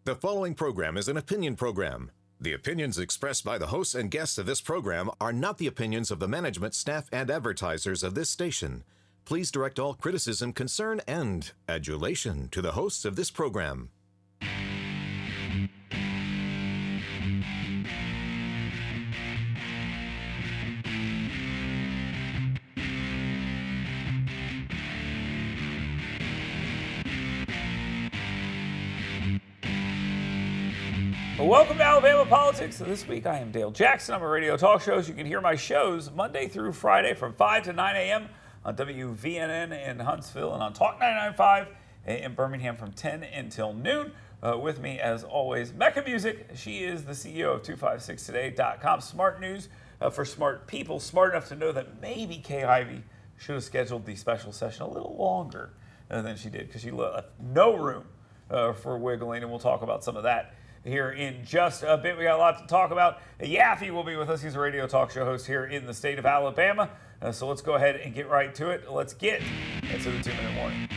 The following program is an opinion program. The opinions expressed by the hosts and guests of this program are not the opinions of the management, staff, and advertisers of this station. Please direct all criticism, concern, and adulation to the hosts of this program. Welcome to Alabama Politics. So this week I am Dale Jackson. I'm a radio talk show. You can hear my shows Monday through Friday from 5 to 9 a.m. on WVNN in Huntsville and on Talk 99.5 in Birmingham from 10 until noon. With me, as always, Mecca Music. She is the CEO of 256today.com. Smart news for smart people, smart enough to know that maybe Kay Ivey should have scheduled the special session a little longer than she did because she left no room for wiggling, and we'll talk about some of that here in just a bit. We got a lot to talk about. Yaffe will be with us. He's a radio talk show host here in the state of Alabama. So let's go ahead and get right to it. Let's get into the 2-minute warning.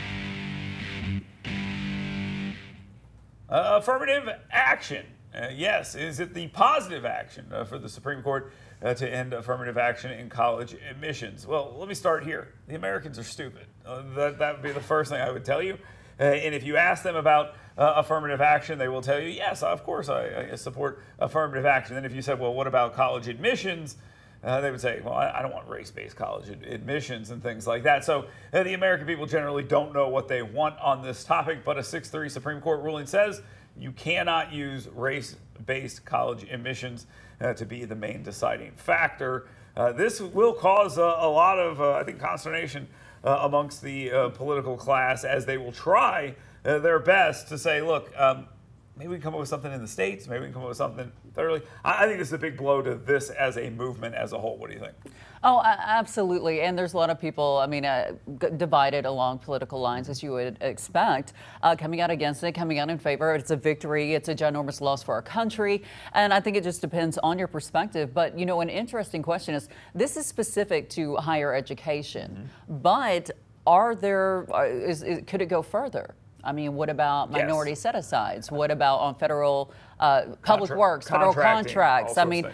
Affirmative action. Yes, is it the positive action for the Supreme Court to end affirmative action in college admissions? Well, let me start here. The Americans are stupid. That would be the first thing I would tell you. And if you ask them about affirmative action, they will tell you, yes, of course I support affirmative action. Then if you said, well, what about college admissions? They would say, well, I don't want race-based college admissions and things like that. So the American people generally don't know what they want on this topic, but a 6-3 Supreme Court ruling says you cannot use race-based college admissions to be the main deciding factor. This will cause a lot of, I think, consternation amongst the political class as they will try their best to say, look, maybe we can come up with something in the states, maybe we can come up with something federally. I think this is a big blow to this as a movement as a whole. What do you think? Oh, absolutely. And there's a lot of people, divided along political lines, as you would expect, coming out against it, coming out in favor. It's a victory. It's a ginormous loss for our country. And I think it just depends on your perspective. But, you know, an interesting question is, this is specific to higher education, but could it go further? I mean, what about minority set-asides? What about on federal public works, federal contracts? I mean,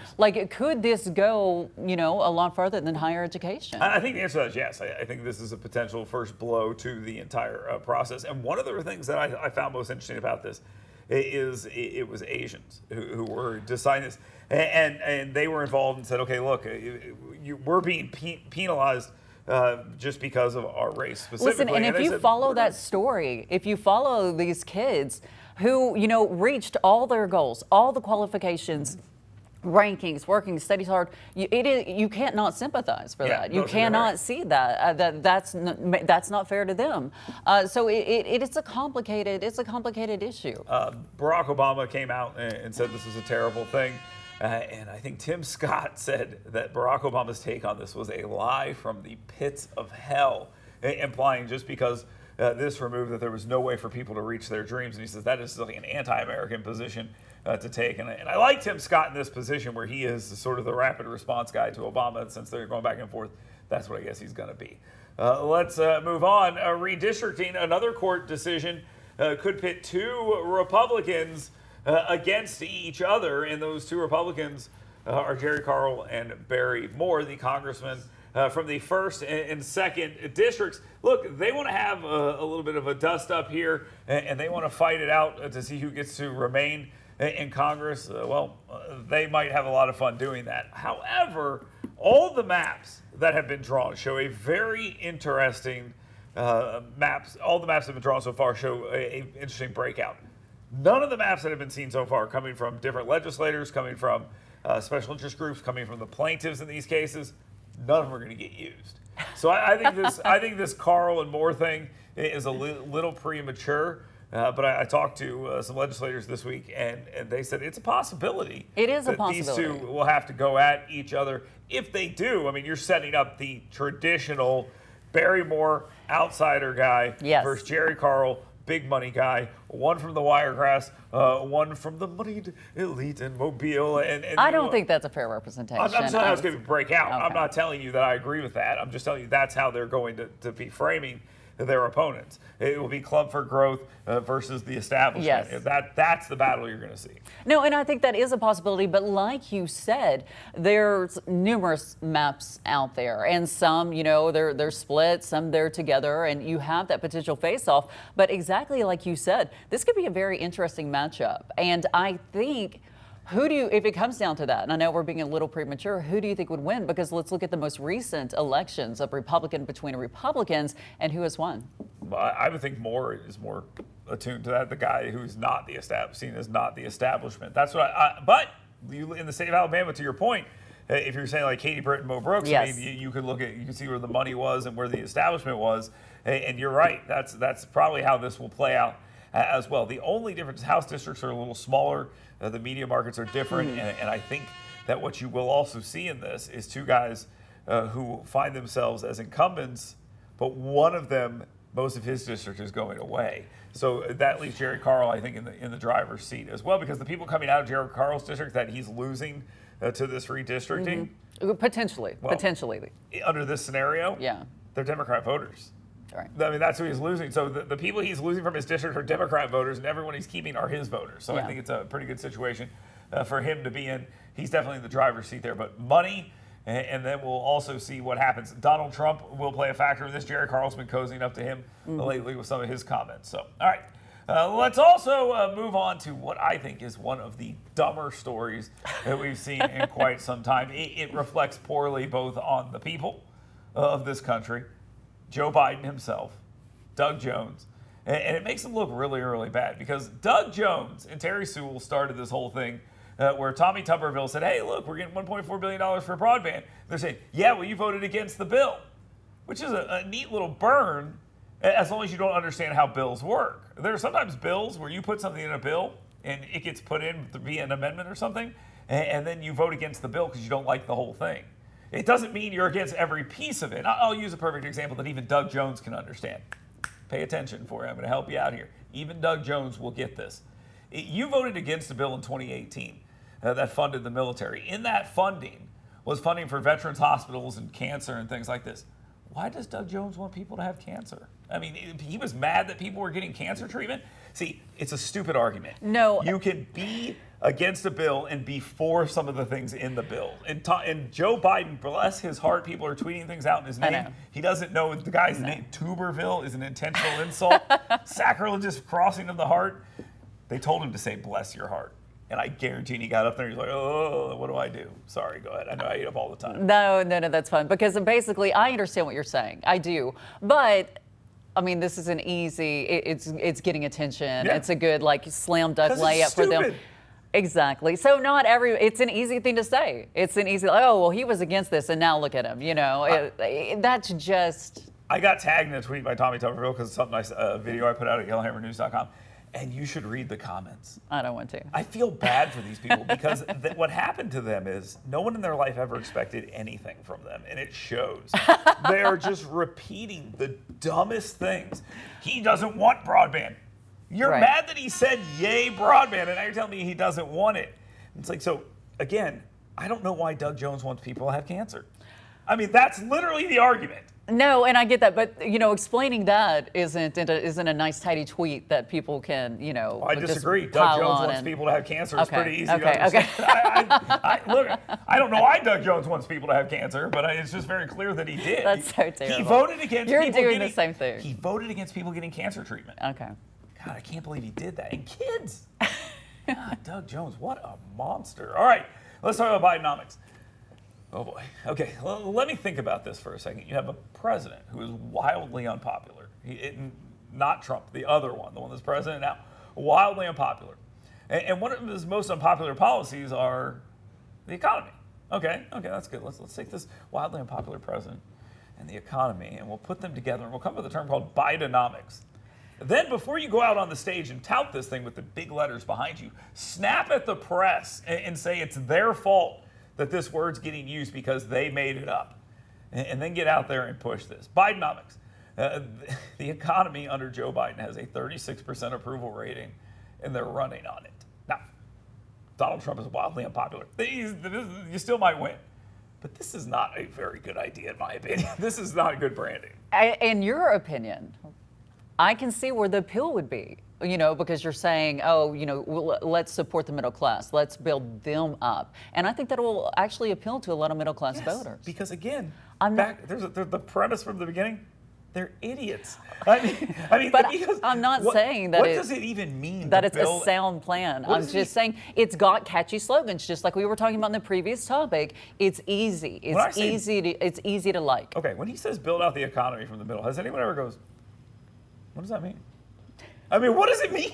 could this go, a lot further than higher education? I think the answer to that is yes. I think this is a potential first blow to the entire process. And one of the things that I found most interesting about this is it was Asians who were deciding this. And they were involved and said, okay, look, we're being penalized just because of our race specifically. Listen, and if you follow that story, if you follow these kids who, reached all their goals, all the qualifications, rankings, working, studies hard, you can't not sympathize for that. You cannot see that. That's not fair to them. So it's a complicated issue. Barack Obama came out and said this was a terrible thing. And I think Tim Scott said that Barack Obama's take on this was a lie from the pits of hell, implying just because this removed that there was no way for people to reach their dreams. And he says that is like an anti-American position to take. And I like Tim Scott in this position where he is sort of the rapid response guy to Obama. Since they're going back and forth, that's what I guess he's going to be. Let's move on. Redistricting, another court decision could pit two Republicans against each other, and those two Republicans are Jerry Carl and Barry Moore, the congressman from the 1st and 2nd districts. Look, they want to have a little bit of a dust-up here, and they want to fight it out to see who gets to remain in Congress. They might have a lot of fun doing that. However, all the maps that have been drawn show a very interesting maps. All the maps that have been drawn so far show an interesting breakout. None of the maps that have been seen so far coming from different legislators, coming from special interest groups, coming from the plaintiffs in these cases, none of them are going to get used. So I think this Carl and Moore thing is a little premature. But I talked to some legislators this week, and they said it's a possibility. It is a possibility. These two will have to go at each other. If they do, I mean, you're setting up the traditional Barry Moore outsider guy versus Jerry Carl, big money guy, one from the Wiregrass, one from the moneyed elite in Mobile. And I don't think that's a fair representation. I'm telling you how it's going to break out. Okay. I'm not telling you that I agree with that. I'm just telling you that's how they're going to be framing their opponents. It will be Club for Growth versus the establishment. Yes. That's the battle you're going to see. No, and I think that is a possibility, but like you said, there's numerous maps out there, and some, they're split, some they're together, and you have that potential face-off. But exactly like you said, this could be a very interesting matchup, and I think if it comes down to that, and I know we're being a little premature, who do you think would win? Because let's look at the most recent elections of between Republicans, and who has won? I would think Moore is more attuned to that. The guy who's not seen as not the establishment. That's what but in the state of Alabama, to your point, if you're saying like Katie Britt and Mo Brooks, yes. I mean, you could see where the money was and where the establishment was. And you're right. That's probably how this will play out as well. The only difference, House districts are a little smaller. The media markets are different, and I think that what you will also see in this is two guys who find themselves as incumbents, but one of them, most of his district is going away. So that leaves Jerry Carl, I think, in the driver's seat as well, because the people coming out of Jerry Carl's district that he's losing to this redistricting, potentially, under this scenario, they're Democrat voters. Right. I mean, that's who he's losing. So the people he's losing from his district are Democrat voters, and everyone he's keeping are his voters. So I think it's a pretty good situation for him to be in. He's definitely in the driver's seat there. But money, and then we'll also see what happens. Donald Trump will play a factor in this. Jerry Carl's been cozying up to him lately with some of his comments. So, all right. Let's also move on to what I think is one of the dumber stories that we've seen in quite some time. It reflects poorly both on the people of this country, Joe Biden himself, Doug Jones, and it makes him look really, really bad because Doug Jones and Terry Sewell started this whole thing where Tommy Tuberville said, hey, look, we're getting $1.4 billion for broadband. They're saying, yeah, well, you voted against the bill, which is a neat little burn as long as you don't understand how bills work. There are sometimes bills where you put something in a bill and it gets put in via an amendment or something, and then you vote against the bill because you don't like the whole thing. It doesn't mean you're against every piece of it. I'll use a perfect example that even Doug Jones can understand. Pay attention for you. I'm going to help you out here. Even Doug Jones will get this. You voted against a bill in 2018 that funded the military. In that funding was funding for veterans hospitals and cancer and things like this. Why does Doug Jones want people to have cancer? I mean, he was mad that people were getting cancer treatment. See, it's a stupid argument. No. You can be against a bill and be for some of the things in the bill. And Joe Biden, bless his heart, people are tweeting things out in his name. He doesn't know the guy's name. Tuberville is an intentional insult. Sacrilegious crossing of the heart. They told him to say, bless your heart. And I guarantee he got up there and he's like, oh, what do I do? Sorry, go ahead. I know I eat up all the time. No, that's fine. Because basically, I understand what you're saying. I do. But I mean, this is an easy, it's getting attention. Yeah. It's a good, slam dunk layup for them. Exactly. So it's an easy thing to say. It's an easy, oh, well, he was against this, and now look at him. That's just. I got tagged in a tweet by Tommy Tuberville because it's something a video I put out at yellowhammernews.com. And you should read the comments. I don't want to. I feel bad for these people because what happened to them is no one in their life ever expected anything from them, and it shows. They are just repeating the dumbest things. He doesn't want broadband. You're mad that he said yay broadband, and now you're telling me he doesn't want it. It's like, so again, I don't know why Doug Jones wants people to have cancer. I mean, that's literally the argument. No, and I get that, but explaining that isn't a nice tidy tweet that people can Well, I disagree. Doug Jones wants people to have cancer. It's pretty easy to understand. Look, I don't know why Doug Jones wants people to have cancer, but it's just very clear that he did. That's so terrible. He voted against You're people doing the same thing. He voted against people getting cancer treatment. Okay. God, I can't believe he did that. And kids. God, Doug Jones, what a monster. All right, let's talk about Bidenomics. Oh boy. Okay, well, let me think about this for a second. You have a president who is wildly unpopular. Not Trump, the other one, the one that's president now, wildly unpopular. And one of his most unpopular policies are the economy. Okay, that's good. Let's take this wildly unpopular president and the economy, and we'll put them together, and we'll come up with a term called Bidenomics. Then before you go out on the stage and tout this thing with the big letters behind you, snap at the press and say it's their fault that this word's getting used because they made it up. And then get out there and push this. Bidenomics. The economy under Joe Biden has a 36% approval rating, and they're running on it. Now, Donald Trump is wildly unpopular. You still might win. But this is not a very good idea, in my opinion. This is not good branding. In your opinion, I can see where the appeal would be, because you're saying, let's support the middle class. Let's build them up. And I think that will actually appeal to a lot of middle class voters. Because again, there's the premise from the beginning, they're idiots. I mean, but because I'm not saying that what does it even mean that to it's build a sound plan. I'm just saying it's got catchy slogans, just like we were talking about in the previous topic. It's easy. It's easy to like. Okay, when he says build out the economy from the middle, has anyone ever goes, what does that mean? I mean, what does it mean?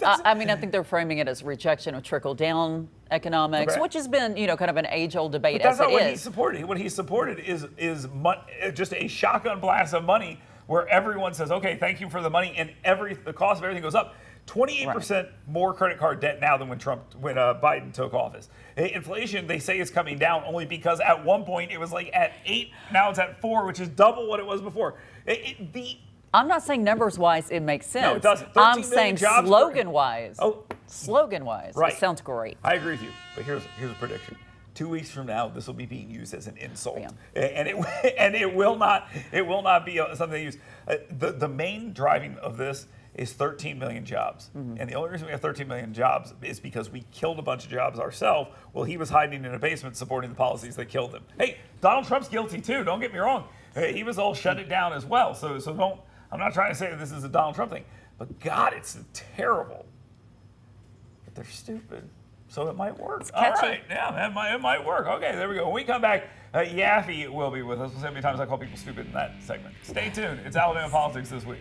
I think they're framing it as rejection of trickle-down economics, which has been, kind of an age-old debate. But that's not what he supported. What he supported is just a shotgun blast of money where everyone says, okay, thank you for the money, and the cost of everything goes up. 28% more credit card debt now than when Biden took office. Inflation, they say, is coming down only because at one point it was like at 8, now it's at 4, which is double what it was before. I'm not saying numbers-wise it makes sense. No, it doesn't. I'm saying slogan-wise. Slogan-wise, right. It sounds great. I agree with you, but here's a prediction. 2 weeks from now, this will be being used as an insult, and it will not be something they use. The main driving of this is 13 million jobs, and the only reason we have 13 million jobs is because we killed a bunch of jobs ourselves. Well, he was hiding in a basement supporting the policies that killed him. Hey, Donald Trump's guilty too. Don't get me wrong. He was all shut it down as well. So don't. I'm not trying to say that this is a Donald Trump thing, but God, it's terrible. But they're stupid, so it might work. All right, yeah, it might work. Okay, there we go. When we come back, Yaffe will be with us. We'll see how many times I call people stupid in that segment. Stay tuned. It's Alabama Politics This Week.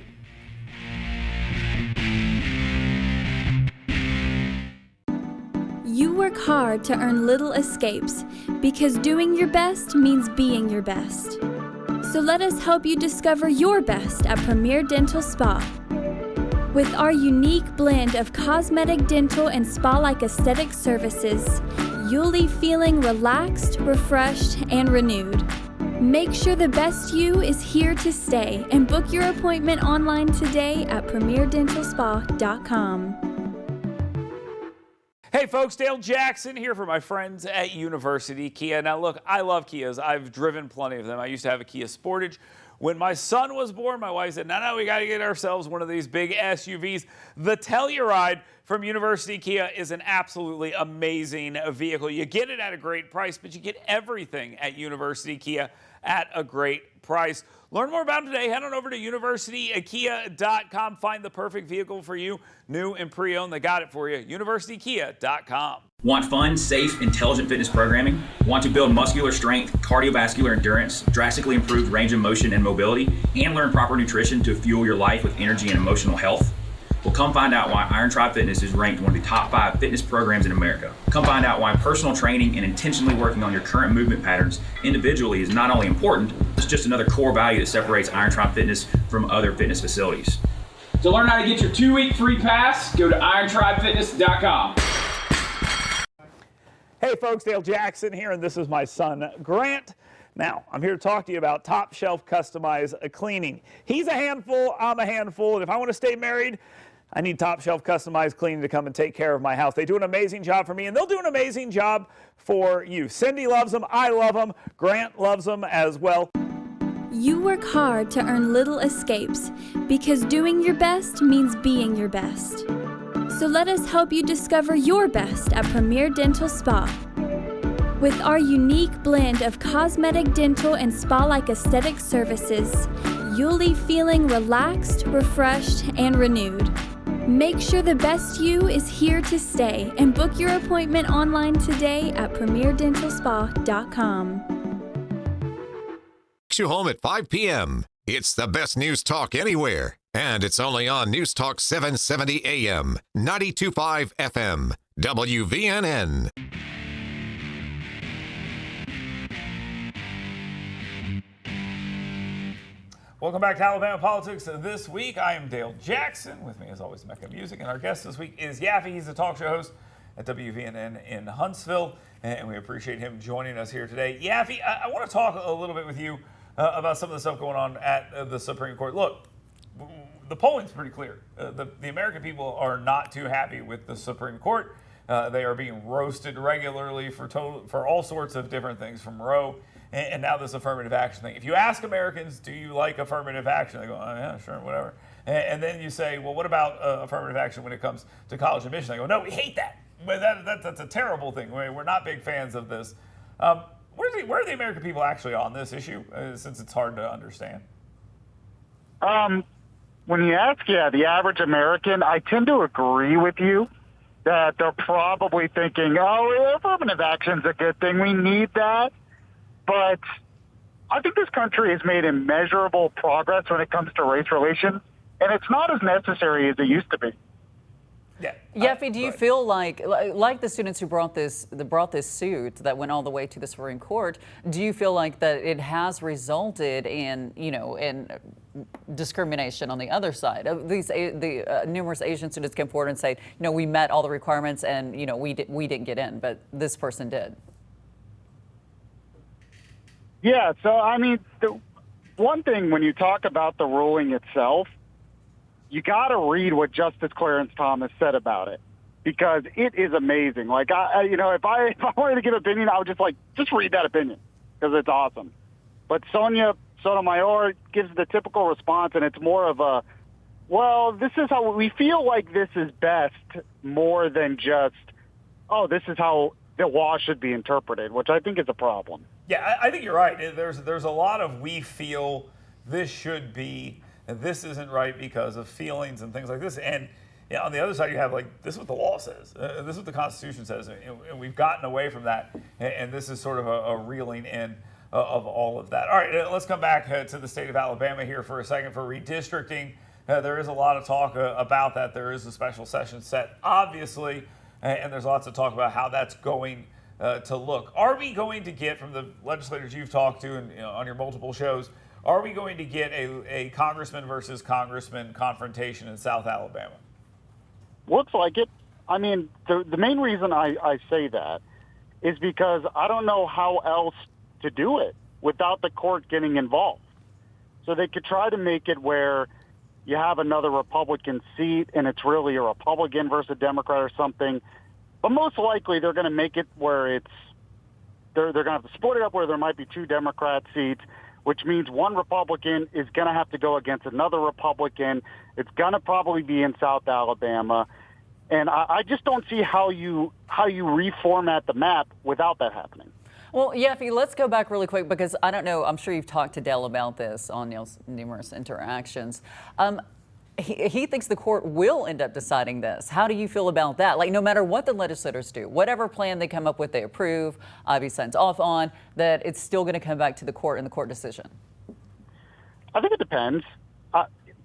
You work hard to earn little escapes because doing your best means being your best. So let us help you discover your best at Premier Dental Spa. With our unique blend of cosmetic, dental, and spa-like aesthetic services, you'll leave feeling relaxed, refreshed, and renewed. Make sure the best you is here to stay and book your appointment online today at premierdentalspa.com. Hey folks, Dale Jackson here for my friends at University Kia. Now look, I love Kias. I've driven plenty of them. I used to have a Kia Sportage. When my son was born, my wife said, no, we got to get ourselves one of these big SUVs. The Telluride from University Kia is an absolutely amazing vehicle. You get it at a great price, but you get everything at University Kia at a great price. Learn more about them today. Head on over to universitykia.com. Find the perfect vehicle for you, new and pre-owned. They got it for you. universitykia.com. Want fun, safe, intelligent fitness programming? Want to build muscular strength, cardiovascular endurance, drastically improved range of motion and mobility, and learn proper nutrition to fuel your life with energy and emotional health? Well, come find out why Iron Tribe Fitness is ranked one of the top 5 fitness programs in America. Come find out why personal training and intentionally working on your current movement patterns individually is not only important, it's just another core value that separates Iron Tribe Fitness from other fitness facilities. To learn how to get your 2-week free pass, go to irontribefitness.com. Hey folks, Dale Jackson here, and this is my son, Grant. Now, I'm here to talk to you about Top Shelf Customized Cleaning. He's a handful, I'm a handful, and if I want to stay married, I need Top Shelf Customized Cleaning to come and take care of my house. They do an amazing job for me, and they'll do an amazing job for you. Cindy loves them, I love them, Grant loves them as well. You work hard to earn little escapes because doing your best means being your best. So let us help you discover your best at Premier Dental Spa. With our unique blend of cosmetic, dental, and spa-like aesthetic services, you'll leave feeling relaxed, refreshed, and renewed. Make sure the best you is here to stay and book your appointment online today at premierdentalspa.com. You home at 5 p.m. It's the best news talk anywhere. And it's only on News Talk 770 AM, 92.5 FM, WVNN. Welcome back to Alabama Politics This Week. I am Dale Jackson. With me, as always, Mecca Music. And our guest this week is Yaffe. He's a talk show host at WVNN in Huntsville. And we appreciate him joining us here today. Yaffe, I want to talk a little bit with you about some of the stuff going on at the Supreme Court. Look, the polling's pretty clear. The American people are not too happy with the Supreme Court. They are being roasted regularly for all sorts of different things, from Roe and now this affirmative action thing. If you ask Americans, do you like affirmative action? They go, oh, yeah, sure, whatever. And then you say, well, what about affirmative action when it comes to college admission? They go, no, we hate that. But that's a terrible thing. We're not big fans of this. Where are the American people actually on this issue, since it's hard to understand? When you ask, the average American, I tend to agree with you that they're probably thinking, oh, affirmative action's a good thing. We need that. But I think this country has made immeasurable progress when it comes to race relations, and it's not as necessary as it used to be. Yeah. Yeffy, do you feel like the students who brought this suit that went all the way to the Supreme Court, do you feel like that it has resulted in, in discrimination on the other side? The numerous Asian students came forward and say, we met all the requirements and, we didn't get in, but this person did. Yeah, so I mean, the one thing when you talk about the ruling itself, you got to read what Justice Clarence Thomas said about it, because it is amazing. Like, if I wanted to give an opinion, I would just read that opinion, because it's awesome. But Sonia Sotomayor gives the typical response, and it's more of a, well, this is how we feel like this is best, more than just, oh, this is how the law should be interpreted, which I think is a problem. Yeah, I think you're right. There's a lot of we feel this should be, and this isn't right because of feelings and things like this. And on the other side, you have this is what the law says. This is what the Constitution says. And we've gotten away from that. And this is sort of a reeling in of all of that. All right, let's come back to the state of Alabama here for a second for redistricting. There is a lot of talk about that. There is a special session set, obviously, and there's lots of talk about how that's going to look. Are we going to get, from the legislators you've talked to and on your multiple shows, are we going to get a congressman versus congressman confrontation in South Alabama? Looks like it. I mean, the main reason I say that is because I don't know how else to do it without the court getting involved. So they could try to make it where you have another Republican seat and it's really a Republican versus a Democrat or something. But most likely they're going to make it where they're going to have to split it up where there might be two Democrat seats, which means one Republican is going to have to go against another Republican. It's going to probably be in South Alabama. And I just don't see how you reformat the map without that happening. Well, Yeffy, let's go back really quick, because I don't know, I'm sure you've talked to Dell about this on numerous interactions. He thinks the court will end up deciding this. How do you feel about that? No matter what the legislators do, whatever plan they come up with, they approve, Ivy signs off on, that it's still going to come back to the court and the court decision? I think it depends.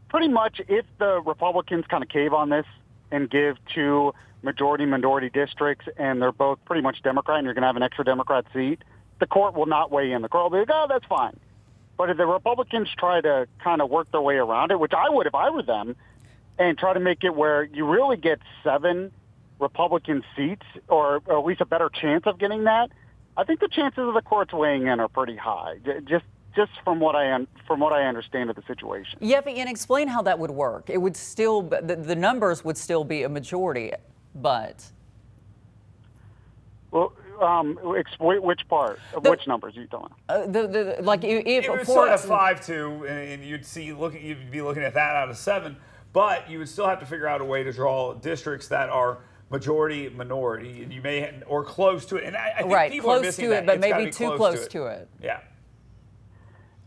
Pretty much if the Republicans kind of cave on this and give two majority-minority districts and they're both pretty much Democrat and you're going to have an extra Democrat seat, the court will not weigh in. The court will be like, oh, that's fine. But if the Republicans try to kind of work their way around it, which I would if I were them, and try to make it where you really get 7 Republican seats, or at least a better chance of getting that, I think the chances of the courts weighing in are pretty high. Just from what I understand of the situation. Yeffy, and explain how that would work. It would still, the numbers would still be a majority, but. Well, which part? Which numbers are you talking about? If it would still have 5-2, and you'd be looking at that out of 7, but you would still have to figure out a way to draw districts that are majority minority, and you may or close to it. And I think people are missing that. But maybe too close to it. Yeah.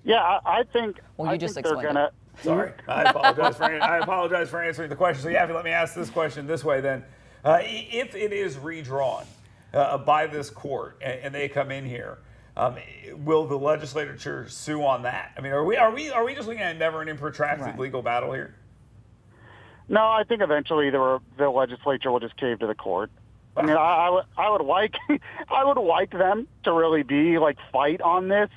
Yeah, I think. Well, you just explained it. Sorry, I apologize for answering the question. So, Yeffy, let me ask this question this way then: if it is redrawn by this court and they come in here, will the legislature sue on that? I mean, are we just looking at never an protracted legal battle here? No, I think eventually the legislature will just cave to the court. I mean, I would like them to really be fight on this.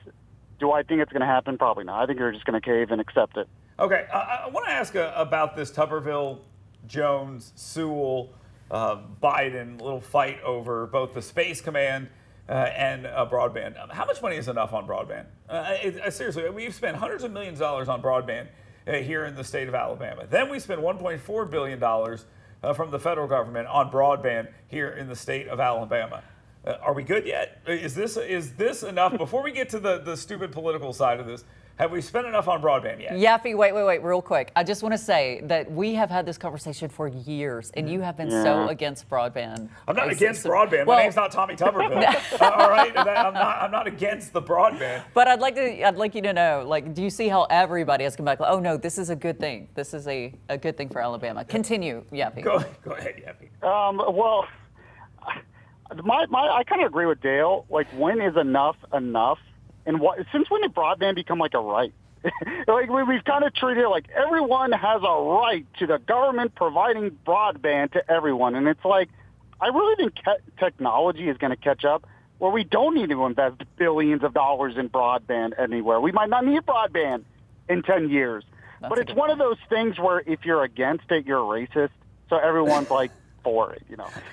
Do I think it's going to happen? Probably not. I think they're just going to cave and accept it. Okay, I want to ask about this Tuberville, Jones, Sewell, Biden little fight over both the Space Command and broadband. How much money is enough on broadband? Seriously, we've spent hundreds of millions of dollars on broadband here in the state of Alabama. Then we spent $1.4 billion from the federal government on broadband here in the state of Alabama. Are we good yet? Is this enough? Before we get to the stupid political side of this, have we spent enough on broadband yet? Yaffe, wait, real quick. I just want to say that we have had this conversation for years, and you have been so against broadband. I'm not against broadband. My name's not Tommy Tuberville. All right, I'm not against the broadband. But I'd like you to know, like, do you see how everybody has come back? Like, oh no, this is a good thing. This is a good thing for Alabama. Continue, Yaffe. Go ahead, Yaffe. Well, I kind of agree with Dale. Like, when is enough? And since when did broadband become like a right? Like, we've kind of treated it like everyone has a right to the government providing broadband to everyone. And it's like, I really think technology is going to catch up where we don't need to invest billions of dollars in broadband anywhere. We might not need broadband in 10 years. But it's one of those things where if you're against it, you're a racist. So everyone's like, for it,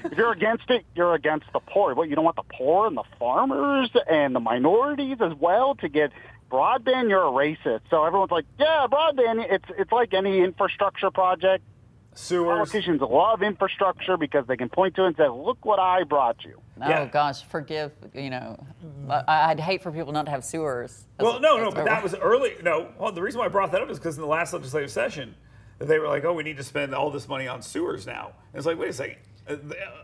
If you're against it, you're against the poor. But you don't want the poor and the farmers and the minorities as well to get broadband. You're a racist. So everyone's like, yeah, broadband. It's like any infrastructure project. Sewers. Politicians love infrastructure because they can point to it and say, look what I brought you. Oh gosh, forgive. I'd hate for people not to have sewers. But that was early. Well, the reason why I brought that up is because in the last legislative session, they were like, oh, we need to spend all this money on sewers now. And it's like, wait a second.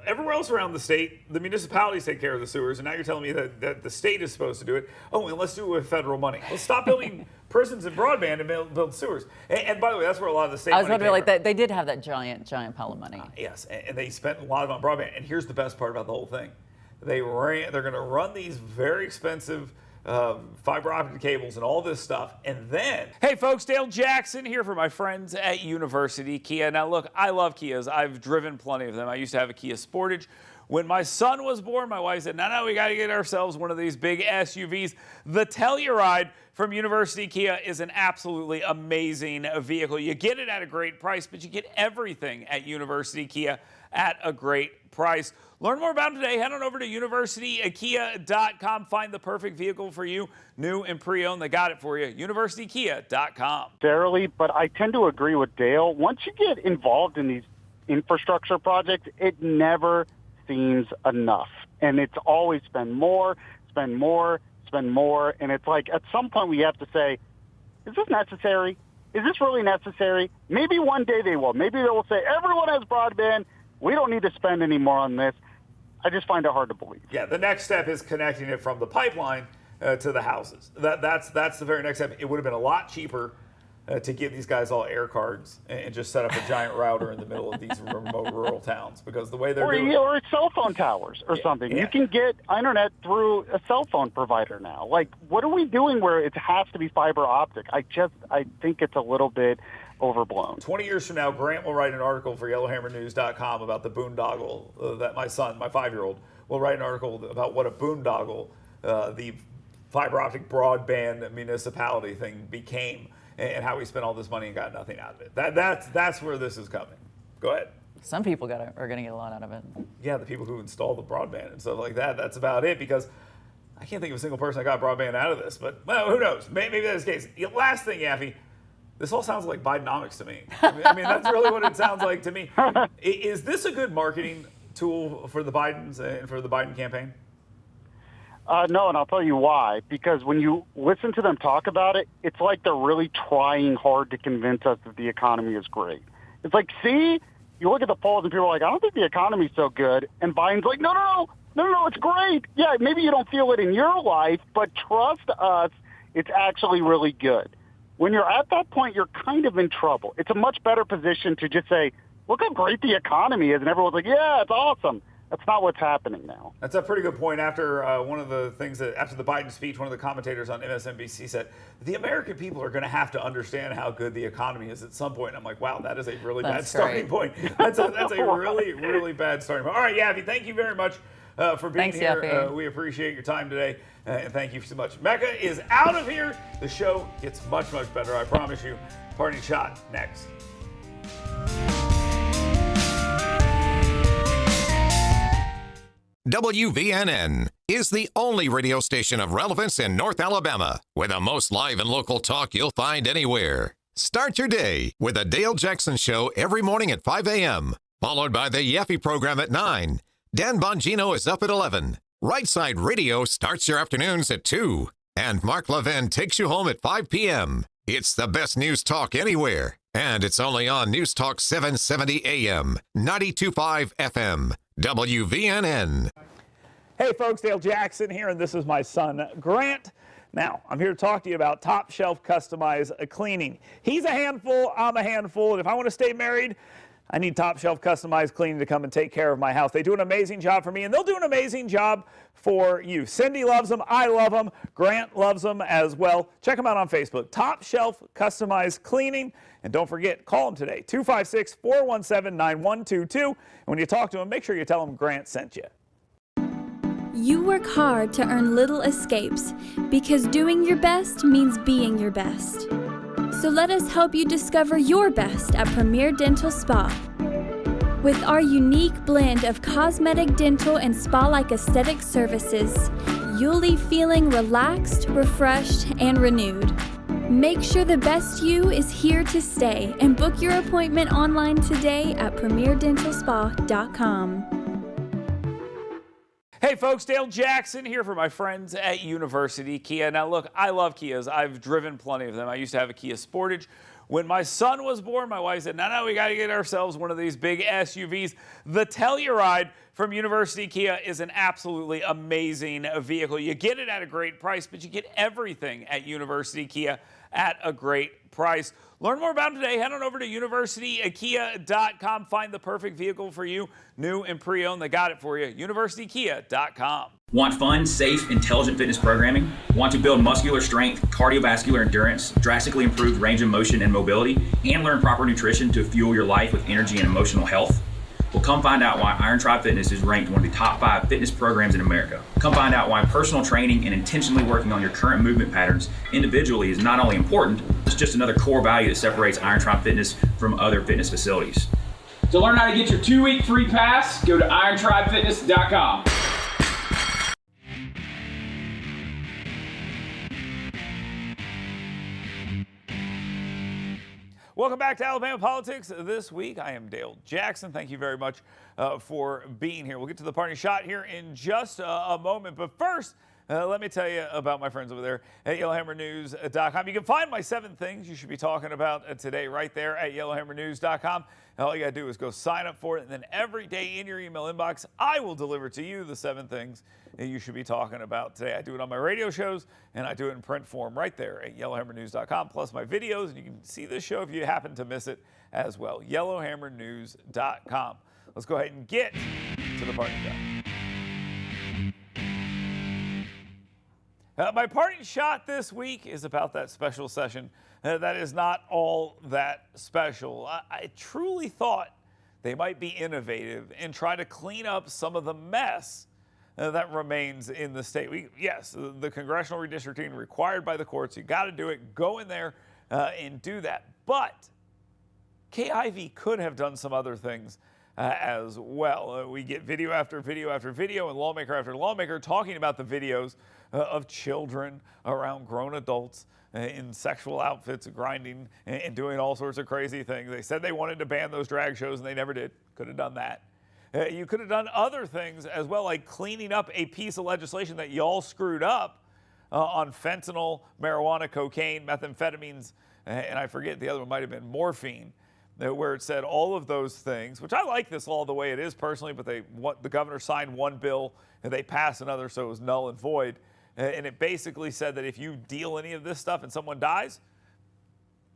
Everywhere else around the state, the municipalities take care of the sewers, and now you're telling me that the state is supposed to do it. Oh, and let's do it with federal money. Let's stop building prisons and broadband and build sewers. And by the way, that's where a lot of the state money I was wondering, like, they did have that giant pile of money. Yes, and they spent a lot of it on broadband. And here's the best part about the whole thing. They're going to run these very expensive fiber optic cables and all this stuff, and then... Hey folks, Dale Jackson here for my friends at University Kia. Now look, I love Kias. I've driven plenty of them. I used to have a Kia Sportage. When my son was born, my wife said, no, we got to get ourselves one of these big SUVs. The Telluride from University Kia is an absolutely amazing vehicle. You get it at a great price, but you get everything at University Kia at a great price. Learn more about them today. Head on over to universitykia.com. Find the perfect vehicle for you, new and pre-owned. They got it for you. universitykia.com. Fairly, but I tend to agree with Dale. Once you get involved in these infrastructure projects, it never seems enough. And it's always spend more. And it's like at some point we have to say, is this necessary? Is this really necessary? Maybe one day they will. Maybe they will say, everyone has broadband. We don't need to spend any more on this. I just find it hard to believe. Yeah, the next step is connecting it from the pipeline to the houses. That's the very next step. It would have been a lot cheaper to give these guys all air cards and just set up a giant router in the middle of these remote rural towns, because the way they're doing it. Or cell phone towers or something. Yeah. You can get internet through a cell phone provider now. Like, what are we doing where it has to be fiber optic? I think it's a little bit overblown. 20 years from now, Grant will write an article for YellowHammerNews.com about the boondoggle that my son, my 5-year-old, will write an article about what a boondoggle, the fiber optic broadband municipality thing became, and how we spent all this money and got nothing out of it. That's where this is coming. Go ahead. Some people are going to get a lot out of it. Yeah, the people who install the broadband and stuff like that. That's about it, because I can't think of a single person that got broadband out of this. But, well, who knows? Maybe that's the case. Last thing, Yaffe. This all sounds like Bidenomics to me. I mean, that's really what it sounds like to me. Is this a good marketing tool for the Bidens and for the Biden campaign? No, and I'll tell you why. Because when you listen to them talk about it, it's like they're really trying hard to convince us that the economy is great. It's like, see, you look at the polls and people are like, I don't think the economy's so good. And Biden's like, no, it's great. Yeah, maybe you don't feel it in your life, but trust us, it's actually really good. When you're at that point, you're kind of in trouble. It's a much better position to just say, look how great the economy is. And everyone's like, yeah, it's awesome. That's not what's happening now. That's a pretty good point. After one of the things that, after the Biden speech, one of the commentators on MSNBC said, the American people are going to have to understand how good the economy is at some point. And I'm like, wow, that is a really bad starting point. That's a really, really bad starting point. All right, Yaffe, thank you very much for being here. We appreciate your time today. And thank you so much. Mecca is out of here. The show gets much, much better, I promise you. Parting shot next. WVNN is the only radio station of relevance in North Alabama, with the most live and local talk you'll find anywhere. Start your day with the Dale Jackson Show every morning at 5 a.m. followed by the Yeffy program at 9. Dan Bongino is up at 11. Right Side Radio starts your afternoons at 2. And Mark Levin takes you home at 5 p.m. It's the best news talk anywhere. And it's only on News Talk 770 AM, 92.5 FM, WVNN. Hey folks, Dale Jackson here, and this is my son, Grant. Now, I'm here to talk to you about Top Shelf Customized Cleaning. He's a handful, I'm a handful, and if I want to stay married, I need Top Shelf Customized Cleaning to come and take care of my house. They do an amazing job for me, and they'll do an amazing job for you. Cindy loves them. I love them. Grant loves them as well. Check them out on Facebook. Top Shelf Customized Cleaning. And don't forget, call them today, 256-417-9122. And when you talk to them, make sure you tell them Grant sent you. You work hard to earn little escapes because doing your best means being your best. So let us help you discover your best at Premier Dental Spa. With our unique blend of cosmetic, dental, and spa-like aesthetic services, you'll leave feeling relaxed, refreshed, and renewed. Make sure the best you is here to stay and book your appointment online today at premierdentalspa.com. Hey folks, Dale Jackson here for my friends at University Kia. Now look, I love Kias. I've driven plenty of them. I used to have a Kia Sportage. When my son was born, my wife said, no, we got to get ourselves one of these big SUVs. The Telluride from University Kia is an absolutely amazing vehicle. You get it at a great price, but you get everything at University Kia at a great price. Learn more about them today. Head on over to universitykia.com. Find the perfect vehicle for you, new and pre-owned. They got it for you. universitykia.com. Want fun, safe, intelligent fitness programming? Want to build muscular strength, cardiovascular endurance, drastically improved range of motion and mobility, and learn proper nutrition to fuel your life with energy and emotional health? Well, come find out why Iron Tribe Fitness is ranked one of the top 5 fitness programs in America. Come find out why personal training and intentionally working on your current movement patterns individually is not only important, it's just another core value that separates Iron Tribe Fitness from other fitness facilities. To learn how to get your 2-week free pass, go to irontribefitness.com. Welcome back to Alabama Politics this week. I am Dale Jackson. Thank you very much for being here. We'll get to the party shot here in just a moment. But first, let me tell you about my friends over there at YellowHammerNews.com. You can find my 7 things you should be talking about today right there at YellowHammerNews.com. All you got to do is go sign up for it, and then every day in your email inbox, I will deliver to you the 7 things that you should be talking about today. I do it on my radio shows, and I do it in print form right there at YellowHammerNews.com, plus my videos, and you can see this show if you happen to miss it as well. YellowHammerNews.com. Let's go ahead and get to the party shot. My parting shot this week is about that special session that is not all that special. I truly thought they might be innovative and try to clean up some of the mess that remains in the state. Yes, the congressional redistricting required by the courts. You got to do it. Go in there and do that. But KIV could have done some other things as well. We get video after video after video and lawmaker after lawmaker talking about the videos of children around grown adults in sexual outfits, grinding and doing all sorts of crazy things. They said they wanted to ban those drag shows, and they never did. Could have done that. You could have done other things as well, like cleaning up a piece of legislation that y'all screwed up on fentanyl, marijuana, cocaine, methamphetamines, and I forget, the other one might have been morphine, where it said all of those things, which I like this law the way it is personally, but the governor signed one bill and they passed another, so it was null and void. And it basically said that if you deal any of this stuff and someone dies,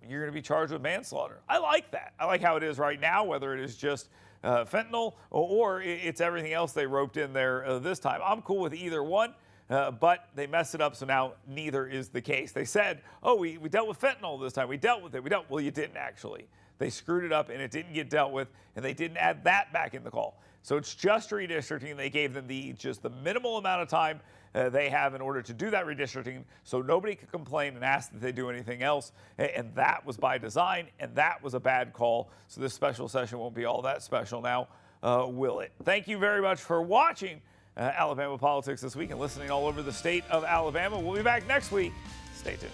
you're going to be charged with manslaughter. I like that. I like how it is right now, whether it is just fentanyl or it's everything else they roped in there this time. I'm cool with either one, but they messed it up, so now neither is the case. They said, oh, we dealt with fentanyl this time. We dealt with it. Well, you didn't actually. They screwed it up, and it didn't get dealt with, and they didn't add that back in the call. So it's just redistricting. They gave them just the minimal amount of time they have in order to do that redistricting, so nobody could complain and ask that they do anything else. And that was by design, and that was a bad call. So this special session won't be all that special now, will it? Thank you very much for watching Alabama Politics this week and listening all over the state of Alabama. We'll be back next week. Stay tuned.